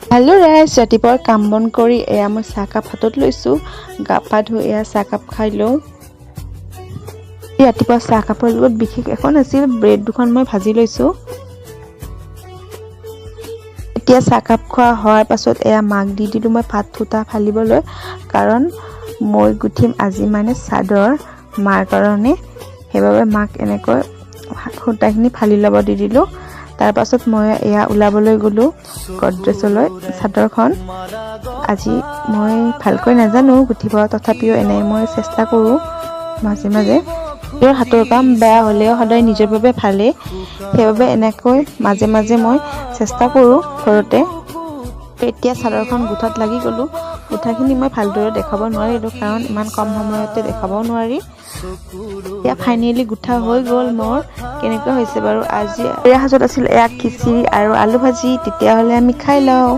Hello' ৰাইজ, ৰাতিপুৱাৰ কাম বন কৰি এয়া মই চাহকাপ হাতত লৈছোঁ। গা পা ধুই এয়া চাহকাপ খাই লওঁ। ৰাতিপুৱা চাহকাপৰ লগত বিশেষ একো নাছিল, ব্ৰেড দুখন মই ভাজি লৈছোঁ। এতিয়া চাহকাপ খোৱা হোৱাৰ পাছত এয়া মাক দি দিলোঁ মই পাত সূতা ফালিবলৈ, কাৰণ মই গুঠিম আজি মানে চাদৰ মাৰ কাৰণে। সেইবাবে মাক এনেকৈ সূতাখিনি ফালি ল'ব দি দিলোঁ। তাৰ পাছত মই এয়া ওলাবলৈ গ'লোঁ গডৰেজলৈ চাদৰখন। আজি মই ভালকৈ নাজানো গুঠিব, তথাপিও এনে মই চেষ্টা কৰোঁ মাজে মাজে। নিজৰ হাতৰ কাম বেয়া হ'লেও সদায় নিজৰ বাবে ভালেই, সেইবাবে এনেকৈ মাজে মাজে মই চেষ্টা কৰোঁ ঘৰতে। এতিয়া চাদৰখন গোঠাত লাগি গ'লোঁ। গোঠাখিনি মই ভালদৰে দেখাব নোৱাৰিলোঁ, কাৰণ ইমান কম সময়তে দেখাবও নোৱাৰি। এতিয়া ফাইনেলি গোঠা হৈ গ'ল মোৰ। কেনেকুৱা হৈছে বাৰু? আজি সাজত আছিল এয়া খিচিৰি আৰু আলু ভাজি। তেতিয়াহ'লে আমি খাই লওঁ।